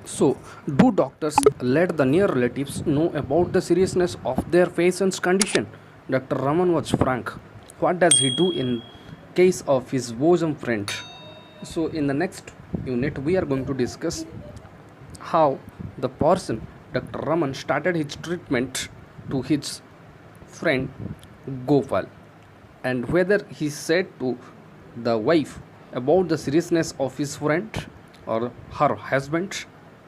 So, do doctors let the near relatives know about the seriousness of their patient's condition? Dr. Raman was frank. What does he do in case of his bosom friend? So, in the next unit, we are going to discuss how the person Dr. Raman started his treatment to his friend Gopal, and whether he said to the wife about the seriousness of his friend or her husband,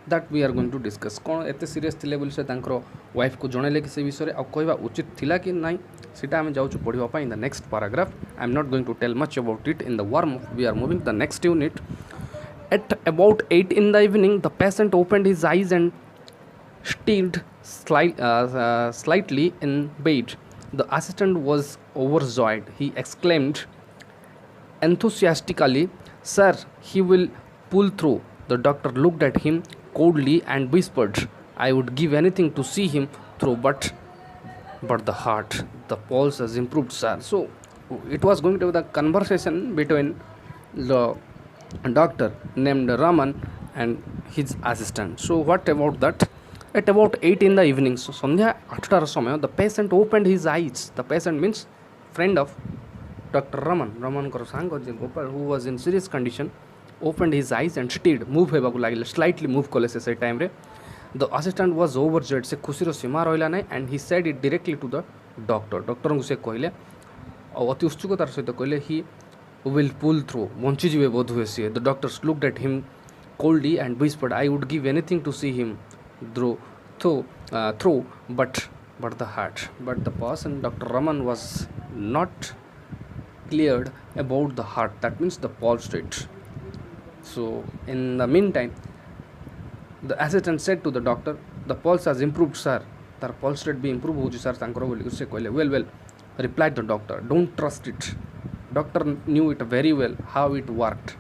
that we are going to discuss. କ'ଣ ଏତେ serious ଥିଲେ ବୋଲି ସେ ତାଙ୍କର ୱାଇଫ୍କୁ ଜଣେଇଲେ କି ସେ ବିଷୟରେ ଆଉ କହିବା ଉଚିତ ଥିଲା କି ନାହିଁ ସେଇଟା ଆମେ ଯାଉଛୁ ପଢ଼ିବା ପାଇଁ in the next paragraph. I am not going to tell much about it in the warm up. We are moving the next unit. At about 8 in the evening, the patient opened his eyes and stirred slightly in bed. The assistant was overjoyed. He exclaimed enthusiastically, "Sir, he will pull through." The doctor looked at him coldly and whispered, "I would give anything to see him through, but the heart, the pulse has improved, sir." So it was going to be the conversation between the doctor named Raman and his assistant. So what about that? At about 8 in the evening, so ସନ୍ଧ୍ୟା 8ଟାର ସମୟ, the patient opened his eyes. The patient means friend of Dr. Raman. Ramanଙ୍କର ସାଙ୍ଗ ଯେ Gopal, who was in serious condition, opened his eyes and stirred, move ହେବାକୁ ଲାଗିଲେ, slightly move କଲେ ସେ ସେଇ ଟାଇମ୍ରେ. The assistant was overjoyed. ସେ ଖୁସିର ସୀମା ରହିଲା ନାହିଁ, and he said it directly to the doctor. ଡକ୍ଟରଙ୍କୁ ସେ କହିଲେ ଆଉ ଅତି ଉତ୍ସୁକତାର ସହିତ କହିଲେ, "he will pull through." ବଞ୍ଚିଯିବେ ବୋଧହୁଏ ସିଏ. The doctors looked at him coldly and whispered, "I would give anything to see him through, but the heart." But the person, Dr. Raman, was not cleared about the heart. That means the pulse rate. So in the meantime, the assistant said to the doctor, "The pulse has improved, sir." तार pulse rate भी improve हो sir तांकर बोली से कहले. Well, replied the doctor, "Don't trust it." Doctor knew it very well how it worked,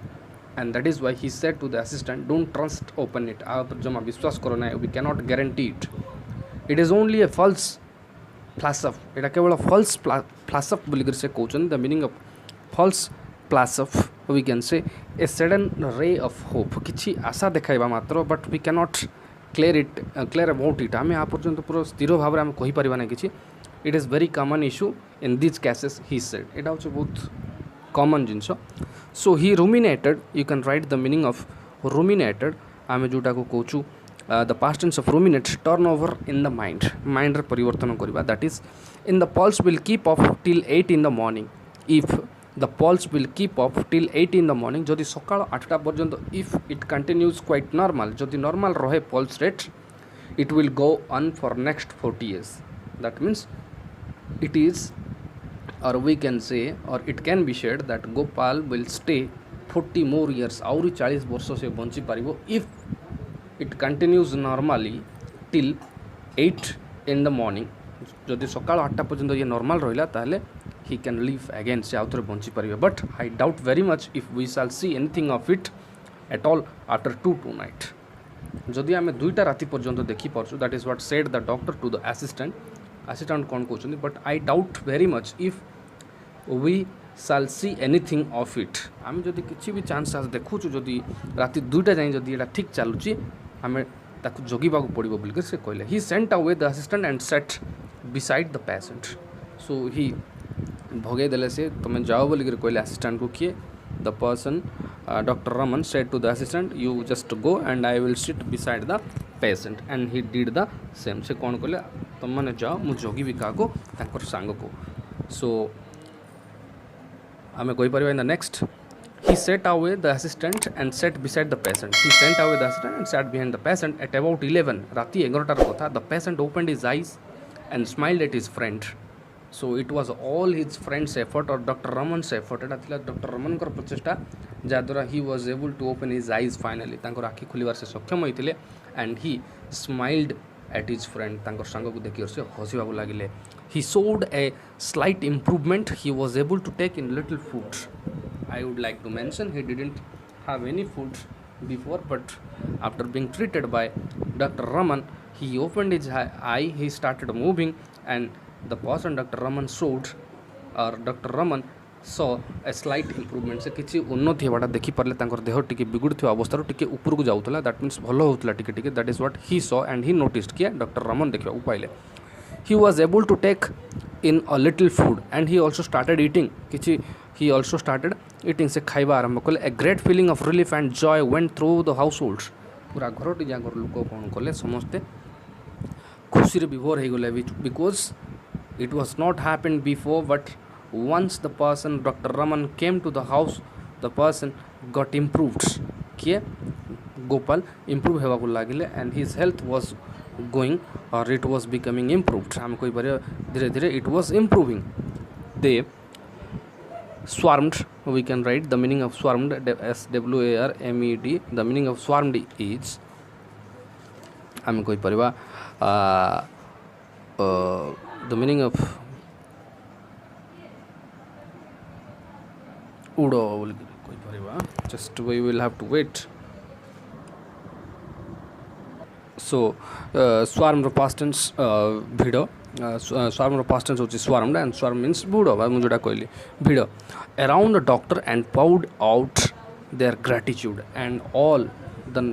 and that is why he said to the assistant, "Don't trust, open it." आप जमा विश्वास करो ना, we cannot guarantee it. It is only a false flash of. एटा केवल false flash of बोली से कहउछन. The meaning of false flash of, we can say, a sudden ray of hope. किछि आशा देखाइबा मात्र, but we cannot clear about it. आमे आ पर्यंत पूरा स्थिर भाव रे हम कहि परिबा ना किछि. It is very common issue in these cases, he said. एटा होछ बहुत common jeans. So he ruminated. You can write the meaning of ruminated. आमे जोटा को कहउछु the past tense of ruminate, turn over in the mind रे परिवर्तन करबा. That is, in the pulse will keep off till 8 in the morning. If the pulse will keep off till 8 in the morning, जदि सकाळ 8टा पर्यंत, if it continues quite normal, जदि normal रहे pulse rate, it will go on for next 40 years. That means it is, or we can say, or it can be said that Gopal will stay 40 more years. आउरी 40 वर्ष से bunchy पारिबो if it continues normally till 8 in the morning. जदि सकाळ 8टा पर्यंत ये normal रहिला ताले he can live again, से आउथरे bunchy पारिबो. But I doubt very much if we shall see anything of it at all after 2 tonight. जदि आमे 2टा राति पर्यंत देखि परछु, that is what said the doctor to the assistant. Assistant cone कहउछन, but I doubt very much if we shall see anything of it. आमे जदि किछि भी chance देखुछु, जदि राति 2टा जाई जदि एटा ठीक चालुची, आमे ताकु जगिबाकू पड़िबो बोलके से कहले. He sent away the assistant and sat beside the patient. So he भगे देले से, तुम जाओ बोल के कहले assistant को. किए? The person, Dr. Raman, said to the assistant, "You just go and I will sit beside the patient." And he did the same. से कौन कहले, तुम माने जाओ, मु जगिबी काको ताकर सांग को. So आमे कहि परिबा in the next. He sent away the assistant and sat beside the patient. He sent away the assistant and sat behind the patient. At about 11, राति 11टार कथा, the patient opened his eyes and smiled at his friend. So it was all his friend's effort or Dr. Raman's effort. एटा थिला Dr. Raman कर प्रचेष्टा, जा द्वारा he was able to open his eyes finally. तांकर आखि खुलिवार से सक्षम होइतिले, and he smiled at his friend. तांकर संग को देखि से हसिबाबू लागिले. He showed a slight improvement. He was able to take in little food. I would like to mention he didn't have any food before, but after being treated by Dr. Raman, he opened his eye, he started moving, and the person Dr. Raman showed, or Dr. Raman so a slight improvement से किसी उन्नति होगा देखिपारे देह T बिगुड़ अवस्था T उपरको जाऊला that means भल होता T that is what he saw and he noticed किए doctor Raman देखा पाइले he was able to take in a little food and he also started eating किछि he also started eating से खाइबा आरंभ कले a great feeling of relief and joy went through the households पूरा घर टी जाकर लोक कौन कले समस्ते खुशी रे विभोर हो गले because it was not happened before but once the person Dr. Raman came to the house the person got improved किए गोपाल improve हेबा को लागिले and his health was going or it was becoming improved हम कोई बारे धीरे धीरे it was improving they swarmed we can write the meaning of swarmed SWARMED the meaning of swarmed is हम कोई परिवा the meaning of udo कोई परिवा just we will have to wait so swarm ର past tense ଭିଡ଼ swarm ର past tense होची swarmed and swarm means ଭିଡ଼ ମୁଁ जोटा कहली ଭିଡ଼ around the doctor and poured out their gratitude and all the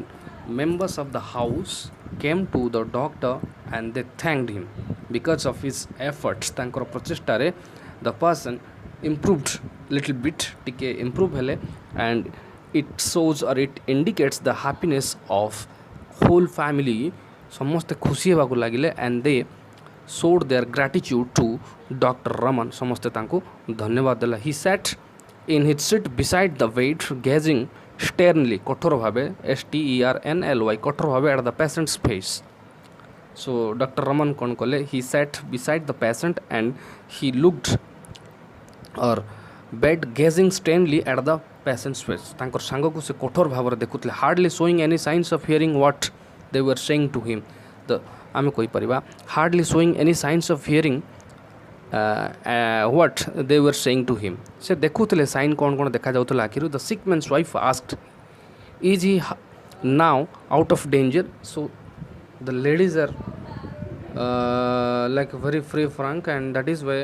members of the house came to the doctor and they thanked him because of his efforts ତାଙ୍କର ପ୍ରଚେଷ୍ଟାରେ the person improved little bit ଟିକେ improve ହେଲେ and it shows or it indicates the happiness of whole family समस्ते खुशी होगा लगिले and they showed their gratitude to Dr. Raman समस्ते तांको धन्यवाद देला he sat in his seat beside the bed gazing sternly कठोर भावे STERNLY कठोर भावे at the patient's face so Dr. Raman कौन कले he sat beside the patient and he looked or bed gazing sternly at the patient's face तांकर सांग को से कठोर भाव देखुले hardly showing any signs of hearing what they were saying to him the आमे कोई परिवा hardly showing any signs of hearing what they were saying to him से देखुले sign कौन कौन देखा जाउतला आखिर the sick man's wife asked is he now out of danger so the ladies are like very free frank and that is why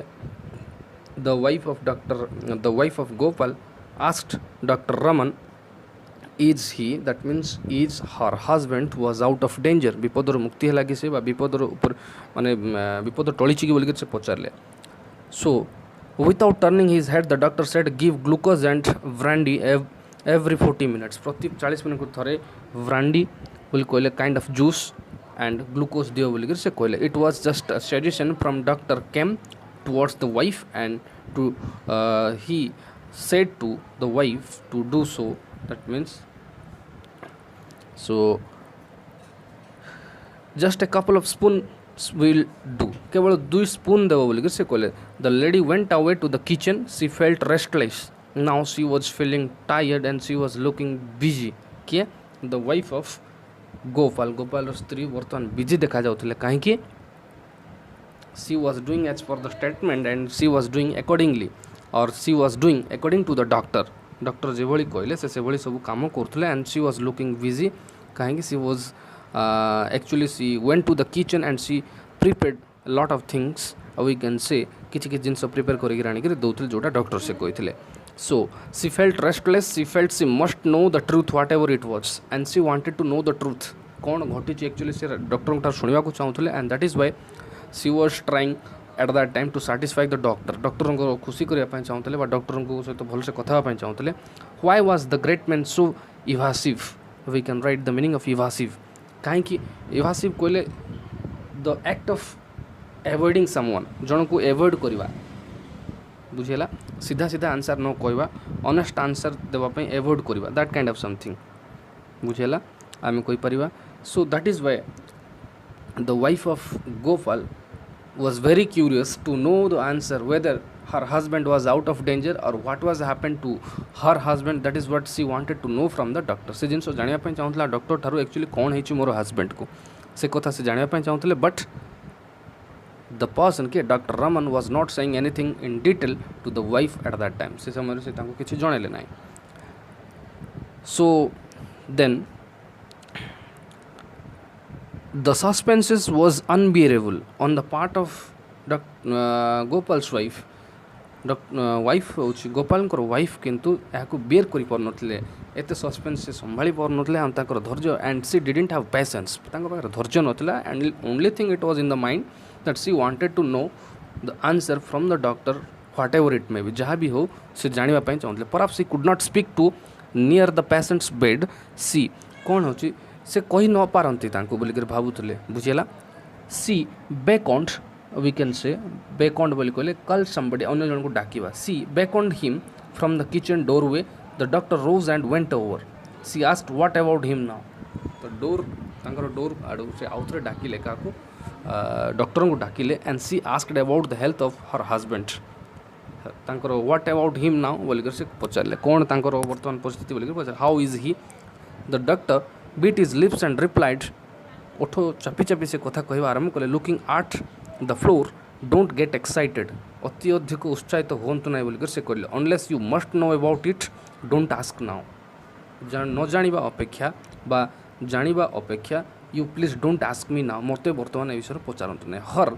the wife of Gopal asked Dr. Raman is he that means is her husband was out of danger विपदर मुक्ति है कि से विपदर ऊपर माने विपद टळीची कि बोल से पचारले so without turning his head the doctor said give glucose and brandy every 40 minutes प्रति 40 मिनट को थरे brandy बोल कहले kind of juice and glucose दियो बोल से कहले it was just a suggestion from doctor came towards the wife and to he said to the wife to do so that means so just a couple of spoons will do केवल 2 spoon देव बोल से कहले the lady went away to the kitchen she felt restless now she was feeling tired and she was looking busy किए the wife of Gopal स्त्री वर्तमान busy देखा जाउतले काहे कि she was doing as per the statement and she was doing accordingly or she was doing according to the doctor जे भली कहले से भली सब काम करथले and she was looking busy काहे she was actually she went to the kitchen and she prepared a lot of things we can say किछि जिनस prepare करिक राणी के दउथले जोटा डॉक्टर से कहथिले so she felt restless she felt she must know the truth whatever it was and she wanted to know the truth कोन घटी छि actually से doctor को सुनिबा को चाहथले and that is why she was trying at that time to satisfy the doctor को खुशी करिया पय चाहथले बा डॉक्टर को सहित भल से कथा पय चाहथले why was the great man so evasive we can write the meaning of evasive काहे कि evasive कोले the act of avoiding someone जन को अवॉइड करबा बुझेला सीधा सीधा आंसर न कहबा ऑनेस्ट आंसर देबा पय अवॉइड करबा दैट काइंड ऑफ समथिंग बुझेला आमे कोइ परिबा so that is why the wife of Gopal was very curious to know the answer whether her husband was out of danger or what was happened to her husband that is what she wanted to know from the doctor से जिनस जानिया पय चाहतला doctor Tharu actually कोन हेछि मोर husband को से कथा से जानिया पय चाहतले but the person के Dr. Raman was not saying anything in detail to the wife at that time से समय से ताको किछि जणैले नै so then the suspense was unbearable on the part of Gopal's wife wife हूँ गोपाल वाइफ किंतु यहाँ बेयर कर पारे एत सस्पेंस से संभाली पारे आम धैर्य and she didn't have patience पाखे धैर्य नाला and only thing it was in the mind that she wanted to know the answer from the doctor whatever it may be जहाँ भी हो सी जानापी चाहते perhaps she could not speak too near the patient's bed she कौन हो से कही न पारती बोलिक भावुले बुझीला सी बेकॉन्ड वी कैन से बेकॉन्ड बोली कहले कल समबडी अन्य जन को डाकिबा she beckoned him from the kitchen doorway the doctor rose and went over she asked what about him now तो डोर आड़ से आउ थे डाकिले क्या डॉक्टर को डाकिले and she asked about the health of her husband तांकर व्हाट अबाउट हिम नाउ बोलिक से पचारे कौन तांकर वर्तमान परिस्थिति बोलिक पचारे how is he the doctor bit his lips and replied ओठ चापी चापी से कथा कह आरंभ कले looking at the floor don't get excited अति अधिक उत्साहित हूँ ना बोलिक से कहले unless you must know about it don't ask now न जानिबा अपेक्षा बा जानिबा अपेक्षा you please don't ask me now मत बर्तमान ए विषय पचारतु ना her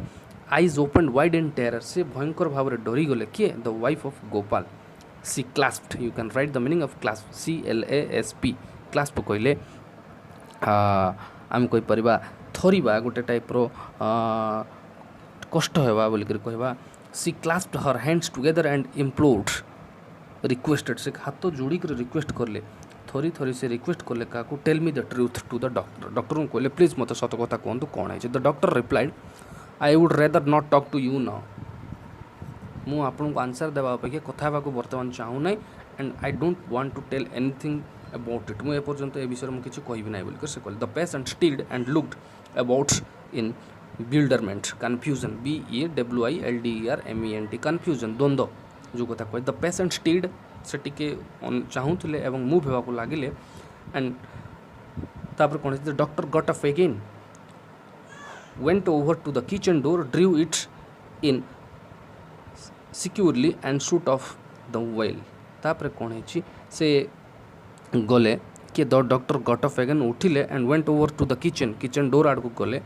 eyes open wide and terror से भयंकर भाव में डरी गले किए the wife of Gopal she clasped you can write the meaning of clasp CLASP clasp कहले आम कहीपर थरिबा गोटे टाइप रो कष्ट होगा बोलिक कहवा she clasped her hands together and implored requested से हाथ जोड़िक रिक्वेस्ट करले थरी थरी से रिक्वेस्ट कले क्या tell me the truth to the doctor doctor को कहले प्लीज मत सत कथा कहतु कौन है the doctor replied I would rather not talk to you now मु आपन को आंसर देवा अपेक्षा कथा बर्तमान चाहू ना and I don't want to tell anything about it मुझे पर्यंत ए विषय में किसी कहबी ना बोलिक से कहले the patient stilled and looked about in bewilderment confusion BEWILDERMENT confusion द्वंद्व जो कथा कहे द पेशेंट स्टिल्ड से टिके चाहूले एवं मुव होगा लगिले एंड तापर कौन the doctor got up again went over to the kitchen door drew it in securely and shut off the well तापर कौन है से गले कि the doctor got up again उठिले and went over to the kitchen door आड़ को गले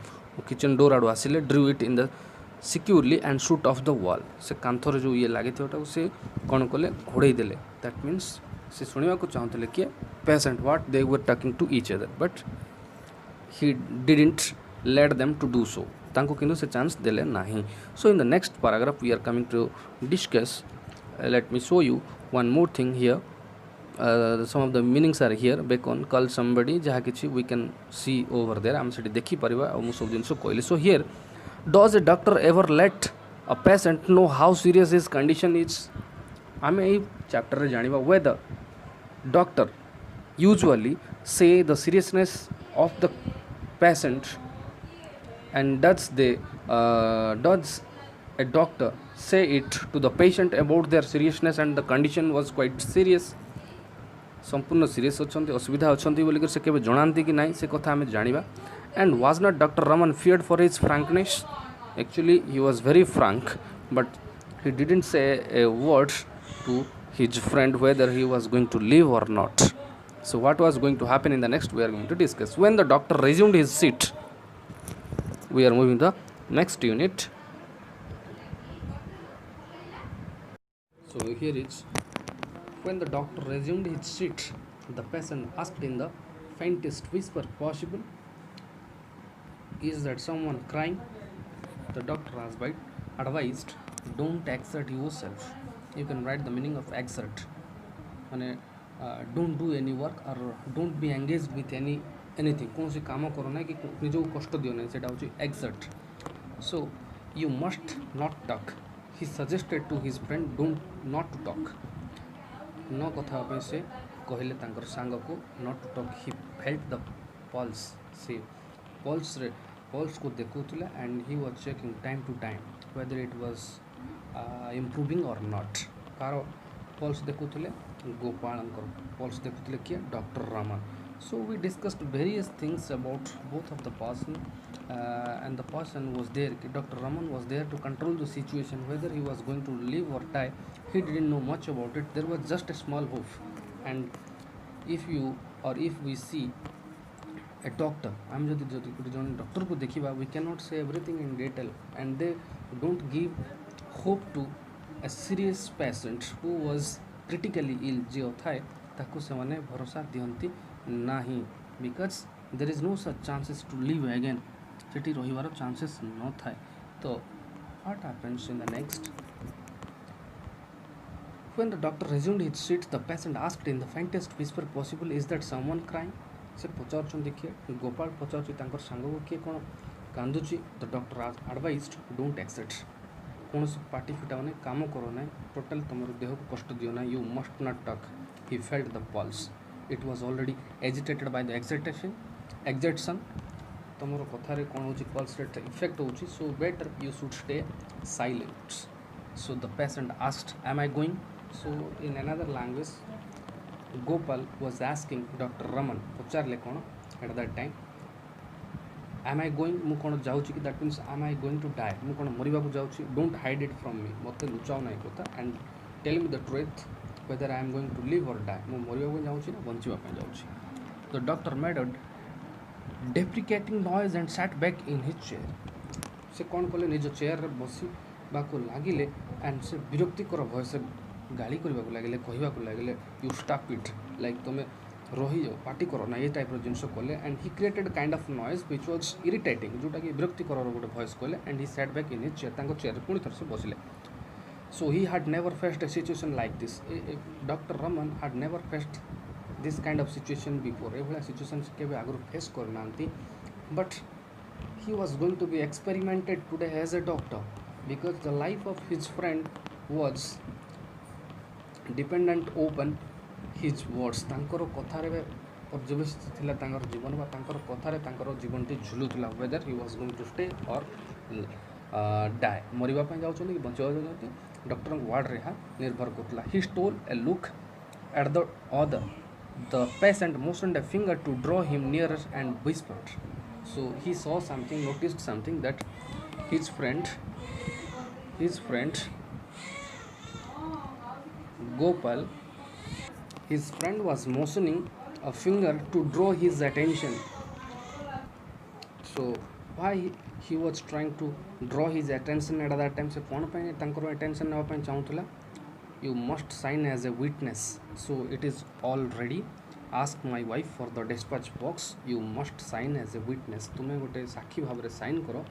किचन डोर आड़ आसिले drew it in the securely and shut off the wall से कांथर जो ये लगी से कौन कले घोड़े देले दैट मीन्स से शुणा को चाहते कि patient what they were talking to each other but he didn't let them to do so तांको किंतु से चांस देले नहीं so in the next paragraph we are coming to discuss let me show you one more thing here some of the meanings are here beckon कल somebody जहाँ किसी we can see over there आम से देखी परिवा और मुझे सब दिन सो कोइले so here does a doctor ever let a patient know how serious his condition is आम यही चैप्टर रे जानिबा whether doctor usually say the seriousness of the patient and does a doctor say it to the patient about their seriousness and the condition was quite serious संपूर्ण serious अच्छा असुविधा अच्छा बोलिक से केवे जनाती कि ना से कथा आम जाना and was not doctor Raman feared for his frankness actually he was very frank but he didn't say a word to his friend whether he was going to live or not so what was going to happen in the next we are going to discuss when the doctor resumed his seat we are moving the next unit so here is when the doctor resumed his seat the patient asked in the faintest whisper possible is that someone crying the doctor advised don't exert yourself you can write the meaning of exert and don't do any work or don't be engaged with anything कौन सी काम करो ना कि निज कष्ट दियो ना सेटा होची exert so you must not talk he suggested to his friend don't not to talk न कथा से कहले तांकर सांग को not to talk he felt the pulse से पल्स को देखुला and he was checking time to time whether it was improving or not कार पल्स देखुले गोपाल पल्स देखुले किए doctor Raman so we discussed various things about both of the person and the person was there Dr. Raman was there to control the situation whether he was going to live or die he didn't know much about it there was just a small hope and if you or if we see a doctor I'm jodi doctor ko dekhiba we cannot say everything in detail and they don't give hope to a serious patient who was critically ill जे थाए ताको से माने भरोसा दियंती नाही because there is no such chances to live again Sethi रहिवार chances न थाए तो what happens in the next when the doctor resumed his seat the patient asked in the faintest whisper possible is that someone crying से पचार किए गोपाल पचार तांकर सांग को किए कौन कांदुची द डॉक्टर एडवाइज्ड डोंट एक्सेट कौन पार्टी फिटा मैंने काम करो ना टोटाल तुम देह को कष्ट दियो ना you must not talk he felt the pulse it was already agitated by the excitation तुम कथार कौन हो पल्स रेट इफेक्ट हो so better you should stay silent so the patient asked am I going so in another language Gopal was asking doctor Raman पचारे कौन at that time am I going मु कौन जाऊँ कि that means am I going to die मु कौन मरवा जाऊँ don't hide it from me मत लुचाओ ना कथा and tell me the truth whether I am going to live or die मु मरवा जाऊँ ना बचापी जाऊँ the doctor made a deprecating noise and sat back in his chair से कौन कले निज चेयर बसवा लगिले एंड से विरक्तिकर भयस गाड़ी करने को लगे कहवाक लगे यू स्टॉप इट लाइक तुम्हें रही जाओ पार्टी करो ना ये टाइप जिनस कले and he created kind of noise which was irritating जोटा कि विरक्तिकर गोटे वॉइस कले and he sat back in his chair chair पुणी थर से बसिले so he had never faced a situation like this doctor Raman had never faced this kind of situation before ये सिचुएशन के आगु फेस करना but he was going to be experimented today as a doctor because the life of his friend was dependent open his words तांकर कथार पर्यवेसित थिला तांकर जीवन बा तांकर कथार तांकर जीवनटी झुलुला whether he was going to stay or die मरवाई जाऊँ कि बचा जाती डॉक्टर वार्ड रे निर्भर करूला he stole a look at the other the patient motioned a finger to draw him nearer and whispered so he saw something noticed something that his friend Gopal, his friend was motioning a finger to draw his attention. So why he was trying to draw his attention at that time? से कौन पे तंकर attention ना पे चाहूँला? You must sign as a witness. So it is all ready. Ask my wife for the dispatch box. You must sign as a witness. तुम्हें गोटे साक्षी भाव रे sign करो.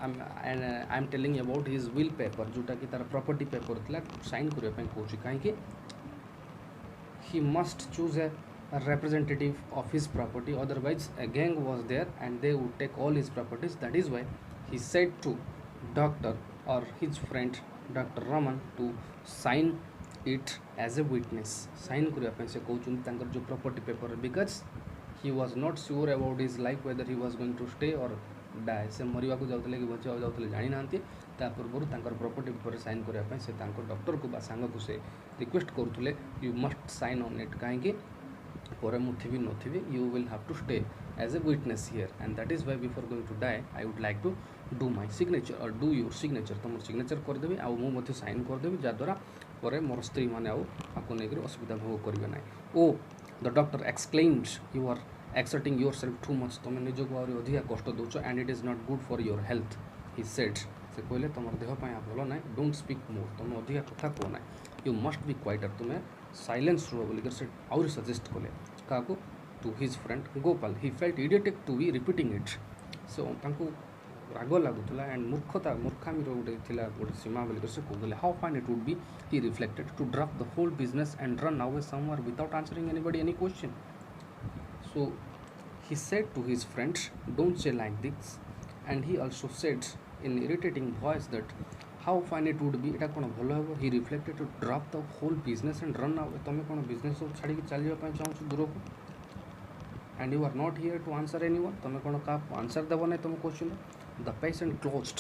I am telling about his will paper जोटा कि तार property paper थिला sign करने कौच कहीं he must choose a representative of his property otherwise a gang was there and they would take all his properties that is why he said to doctor or his friend Dr. Raman to sign it as a witness sign करने से कहते जो property paper because he was not sure about his life whether he was going to stay or died से मरवा को जाते कि बचा जाते जानी ना पूर्व प्रॉपर्टी पेपर साइन करने से डॉक्टर को सांग को से रिक्वेस्ट करुले you must sign on it कहीं पर मुझे नथी you will have to stay as a witness here and that is why before going to die I would like to do my signature or do your signature तुम signature करदेवी आउ मुझे sign करदेवी जहाद्वारा पर मोर स्त्री मैंने आपको लेकर असुविधा भोग करेंगे ना ओ the doctor explained you are exerting yourself too much तुम निजक आदि अधिक कष्ट दौच and it is not good for your health he said से कहले तुम देहपाई भल ना डोंट स्पीक मोर तुम अधिक कथा कह ना यू मस्ट बी क्वाइटर तुम्हें साइलेंस रुह बोलिक से आउरी सजेस्ट कले क्या to his friend Gopal he felt idiotic to be repeating it सो राग लगुला एंड मूर्खामी गोटे गोटे सीमा बोलिक से कहले how fine it would be he reflected to drop the whole business and run away somewhere without answering anybody any question So he said to his friend, don't say like this, and he also said in irritating voice that how fine it would be এটা কোন ভালো হবে he reflected to drop the whole business and run away তুমি কোন business সব ছাড়ি কি চলি যাওয়া ପାଇଁ চাହୁଛ দূরକୁ and you are not here to answer anyone তুমি কোন का आंसर देबो नै तुम क्वेश्चन the patient closed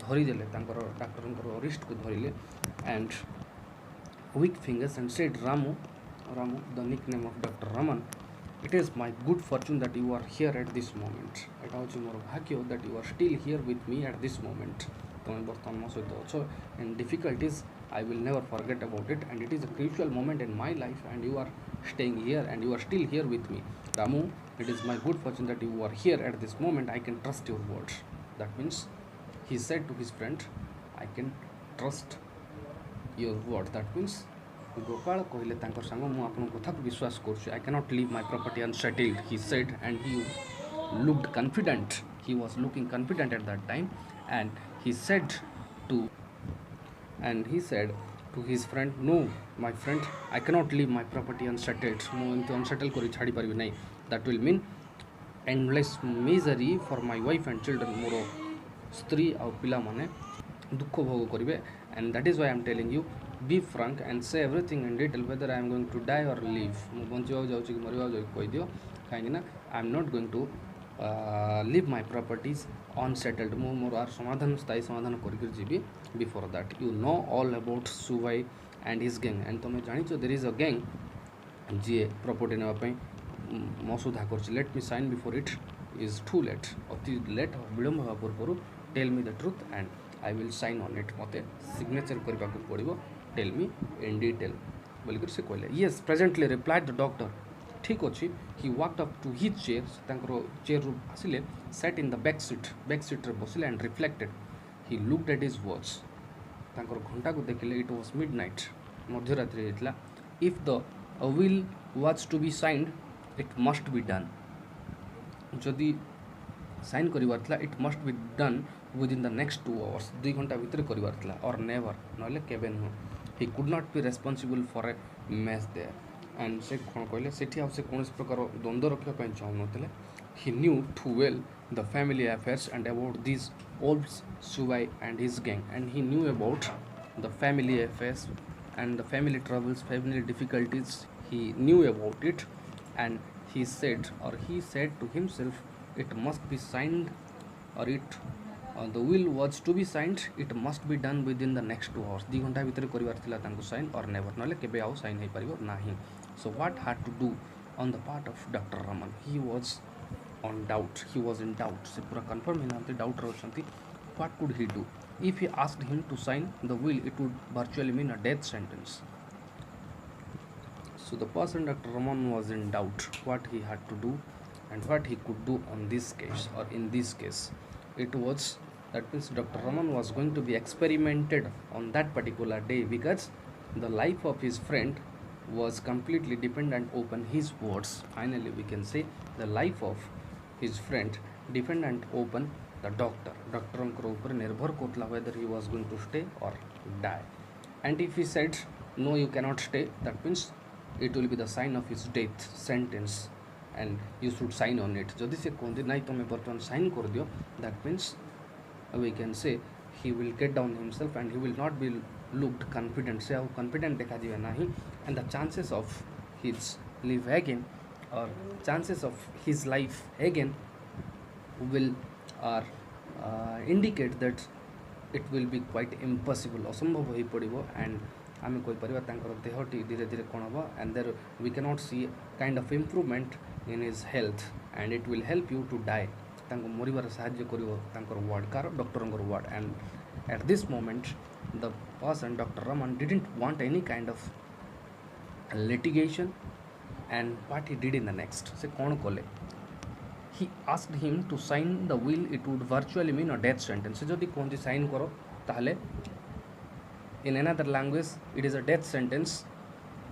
धरी देले तांकर डॉक्टरଙ୍କର रिस्ट को धरिले and weak fingers and said Ramu the nickname of Dr. Raman it is my good fortune that you are here at this moment এটা হচ্ছে মোর ভাগ্য that you are still here with me at this moment তুমি বর্তমান মো সহিত অছো and difficulties I will never forget about it and it is a crucial moment in my life and you are staying here and you are still here with me Ramu it is my good fortune that you are here at this moment I can trust your words that means he said to his friend I can trust your word. That means Gopal କହିଲେ ତାଙ୍କର ସାଙ୍ଗ ମୁଁ ଆପଣଙ୍କ କଥାକୁ ବିଶ୍ୱାସ କରୁଛି. I cannot leave my property unsettled, he said, and he looked confident. He was looking confident at that time, and he said to to his friend, no my friend, I cannot leave my property unsettled. ମୁଁ ଏମିତି unsettled କରି ଛାଡ଼ି ପାରିବି ନାହିଁ. That will mean endless misery for my wife and children. ମୋର ସ୍ତ୍ରୀ ଆଉ ପିଲାମାନେ ଦୁଃଖ ଭୋଗ କରିବେ. And that is why I am telling you, be frank and say everything in detail, whether I am going to die or live. ମୁଁ ବଞ୍ଚିବାକୁ ଯାଉଛି କି ମରିବାକୁ ଯାଉଛି କହିଦିଅ, କାହିଁକି ନା I am not going to leave my properties unsettled. ମୁଁ ମୋର ଆର ସମାଧାନ ସ୍ଥାୟୀ ସମାଧାନ କରିକି ଯିବି. Before that, you know all about Suvai and his gang, and ତମେ ଜାଣିଛ there is a gang ଯିଏ ପ୍ରପର୍ଟି ନେବା ପାଇଁ ମସୁଧା କରିଛି. Let me sign before it is too late. ଅତି ଲେଟ୍ ବିଳମ୍ବ ହେବା ପୂର୍ବରୁ tell me the truth and I will sign on it. ମୋତେ ସିଗ୍ନେଚର୍ କରିବାକୁ ପଡ଼ିବ. Tell me in detail ବୋଲିକରି ସେ କହିଲେ. Yes, presently replied the doctor. ଠିକ୍ ଅଛି. He walked up to his chair. ତାଙ୍କର ଚେୟାରରୁ ଆସିଲେ, sat in the back seatରେ ବସିଲେ and reflected. He looked at his watch. ତାଙ୍କର ଘଣ୍ଟାକୁ ଦେଖିଲେ. It was midnight. ମଧ୍ୟରାତ୍ରି ହେଇଥିଲା. If the will was to be signed, it must be done. ଯଦି sign କରିବାର ଥିଲା, it must be done within the next 2 hours. 2 ଘଣ୍ଟା ଭିତରେ କରିବାର ଥିଲା, or never, ନହେଲେ କେବେ ନୁହଁ. He could not be responsible for a mess there. And ସେ କ'ଣ କହିଲେ, ସେଠି ଆଉ ସେ କୌଣସି ପ୍ରକାର ଦ୍ୱନ୍ଦ୍ୱ ରଖିବା ପାଇଁ ଚାହୁଁନଥିଲେ. He knew too well the family affairs and about these old Suvai and his gang. And he knew about the family affairs and the family troubles, family difficulties. He knew about it, and he said to himself, it must be signed, or the will was to be signed, it must be done within the next 2 hours. 2 ଘଣ୍ଟା ଭିତରେ କରିବାର ଥିଲା ତାଙ୍କୁ sign, or never, ନହେଲେ କେବେ ଆଉ sign ହେଇପାରିବ ନାହିଁ. So what had to do on the part of Dr. Raman? He was in doubt. ସେ ପୁରା କନଫର୍ମ ହେଇନାହାନ୍ତି, ଡାଉଟ୍ରେ ଅଛନ୍ତି. What could he do? If he asked him to sign the will, it would virtually mean a death sentence. So the person Dr. Raman was in doubt what he had to do and what he could do on this case, or in this case. That means Dr. Raman was going to be experimented on that particular day, because the life of his friend was completely dependent upon his words. Finally, we can say the life of his friend dependent upon the doctor. Doctor upar nirbhar kotla whether he was going to stay or die. And if he said no, you cannot stay, that means it will be the sign of his death sentence and you should sign on it. Jodi se kohndi nai tome bartan sign kar dio, that means we can say he will get down himself and he will not be looked confident. Se how confident dekha jibe nahi, and the chances of his live again, or chances of his life again will indicate that it will be quite impossible, असंभव होई पड़िबो. and आमे कोइ परिबा तांकर देहटी धीरे धीरे कोन हबो, and there we cannot see kind of improvement in his health, and it will help you to die. तांको मरिबार साहाय्य करिवो तांकर वर्ड कार डॉक्टरंकर word. and at this moment the person Dr. Raman didn't want any kind of litigation. And what he did in the next, se kon kole, he asked him to sign the will. It would virtually mean a death sentence. Jodi kohndi sign karo, tahale in another language it is a death sentence,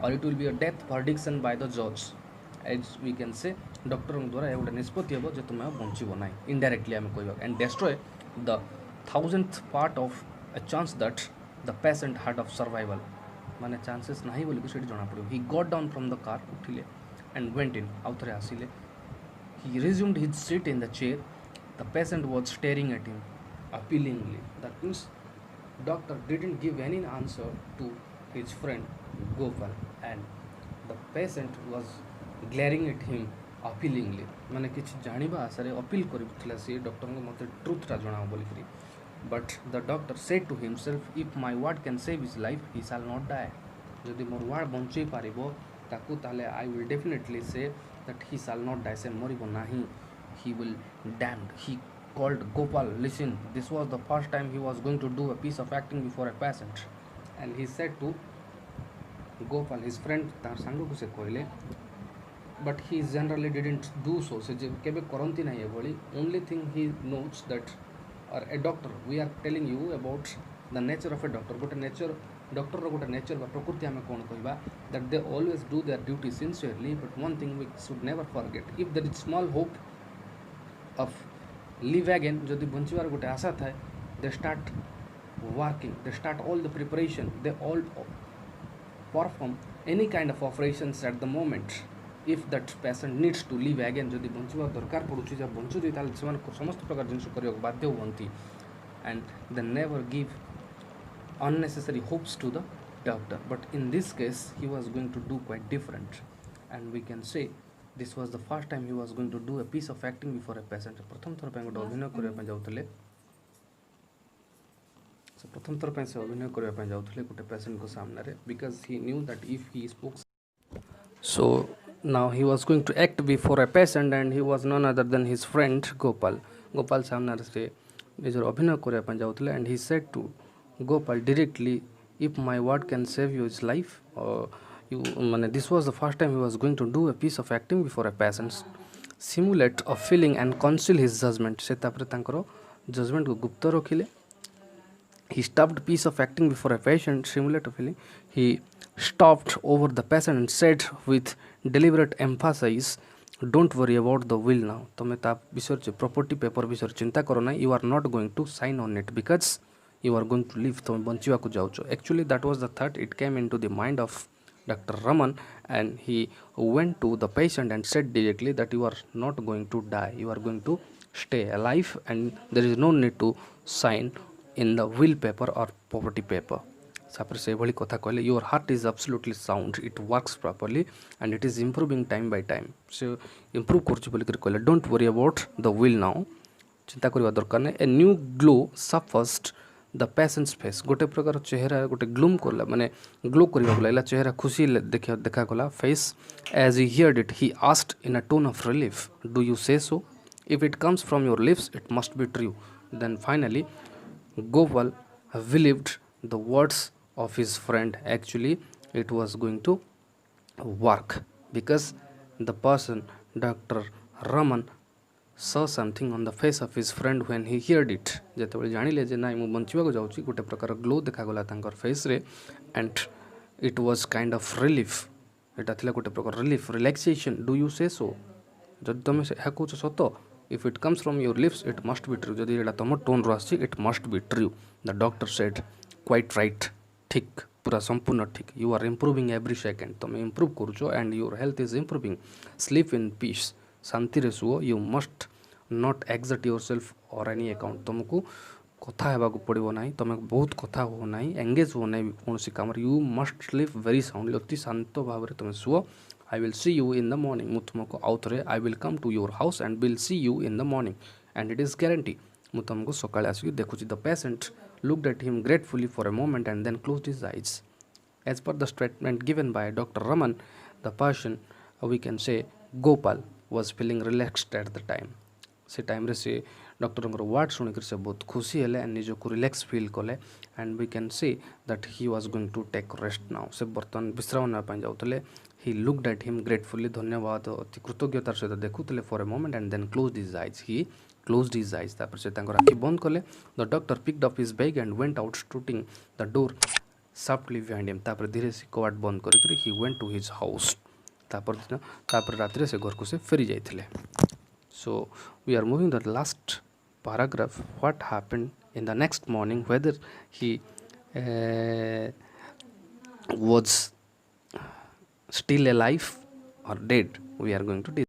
or it will be a death prediction by the judge. As we can say, doctor द्वारा एगोटे निष्पत्ति हेबो जे तुमे बंचिबो नाही, indirectly आमे कहबा, and destroy the 1000th part of a chance that the patient had of survival. माने chances नाही बोली सेठी जणा पड़ो. He got down from the car, उठिले and went in, आउथरे आसिले. He resumed his seat in the chair. The patient was staring at him appealingly. That means doctor didn't give any answer to his friend Gopal, and the patient was glaring at him appealingly. माने किछि जानिबा आसारे appeal करिथिला से doctor को मते truth रा जणाओ बोलिकरी. But the doctor said to himself, if my word can save his life, he shall not die. जदि मोर word बंचै पारिबो ताकू ताले I will definitely say that he shall not die. से मरिबो नाही, he will damned. He called Gopal, listen, this was the first time he was going to do a piece of acting before a patient. And he said to Gopal, his friend, तार सांग को से कहले, but he generally didn't do so. से केबे करंती नाही एभली. Only thing he knows that, or a doctor, we are telling you about the nature of a doctor. But nature doctor रो गोटे नेचर बा प्रकृति आम कौन कहवा that they always do their duty sincerely but one thing we should never forget if there is small hope of live again जदि बंचवार गोटे आशा थाए they start working they start all the preparation they all perform any kind of operations at the moment if that patient needs to live again जदि बंचवा दरकार पड़ुछि जब बंचुछि ताले सेमान समस्त प्रकार जिनिस करियो बाध्य हुअंती and they never give unnecessary hopes to the doctor, but in this case he was going to do quite different, and we can say this was the first time he was going to do a piece of acting before a patient. प्रथम थर पे गोटे अभिनय करिया पे जाउतले से प्रथम थर पे से अभिनय करिया पे जाउतले गोटे पेशेंट को सामने रे because he knew that if he spoke so now he was going to act before a patient and he was none other than his friend Gopal सामने से निजर अभिनय करने जाऊे and he said to Gopal directly if my word can save you is life you माने this was the first time he was going to do a piece of acting before a patient simulate a feeling and conceal his judgement से judgement को गुप्त रखिले he stopped piece of acting before a patient simulate a feeling he stopped over the patient and said with deliberate emphasis don't worry about the will now तुम ता विषय property paper विषय चिंता करो ना you are not going to sign on it because you are going to live तुम बंचिवा को जाउछो actually that was the thought it came into the mind of Dr. Raman and he went to the patient and said directly that you are not going to die you are going to stay alive and there is no need to sign in the will paper or property paper तापर से भली कथा कहले your heart is absolutely sound it works properly and it is improving time by time से improve करछि बोली कहले don't worry about the will now चिंता करबा दरकार नै a new glow suffused the patient's face गोटे प्रकार चेहरा गोटे ग्लूम करला माने ग्लो करबा लागला चेहरा खुशी देखा गला face as he heard it he asked in a tone of relief do you say so if it comes from your lips it must be true then finally Gopal believed the words of his friend. Actually, it was going to work because the person, Dr. Raman, saw something on the face of his friend when he heard it. जेतेबेले जानिले जे नाइ मु बंचिबा को जाउची गोटे प्रकार glow देखा गला तांकर face रे and it was kind of relief. एटा थिला गोटे प्रकार relief, relaxation. Do you say so? जदि तुम ଏହା କହୁଛ ସତ if it comes from your lips it must be true जदि एटा तुम टोन रो आसी it must be true the doctor said quite right ठीक पूरा संपूर्ण ठीक you are improving every second तुम improve करूछो and your health is improving sleep in peace शांति रे suo you must not exert yourself or any account तुमको कथा हेबा को पड़िबो नाही तुम बहुत कथा हो नाही एंगेज हो नाही कोनसी काम you must sleep very soundly अति शांत भाव रे तुम suo I will see you in the morning. मुतमको आउथरे I will come to your house and will see you in the morning. And it is guarantee. मुतमको सकाळे आसी देखुची the patient looked at him gratefully for a moment and then closed his eyes. As per the statement given by Dr. Raman, the person we can say Gopal was feeling relaxed at the time. से time रे से doctor word शुणिक से बहुत खुशी हेले and निज को relax feel कले and we can say that he was going to take rest now से बर्तमान विश्राम ना जाऊे he looked at him gratefully धन्यवाद अति कृतज्ञतार सहित देखुले for a moment and then closed his eyes he closed his eyes तापर से आखि बंद कले the doctor picked up his bag and went out shutting the door softly behind him तापर धीरे से कवाट बंद करके he went to his house तापर रात्रि से घर को से फेरी जाइथिले. So we are moving to the last paragraph. What happened in the next morning, whether he was still alive or dead, we are going to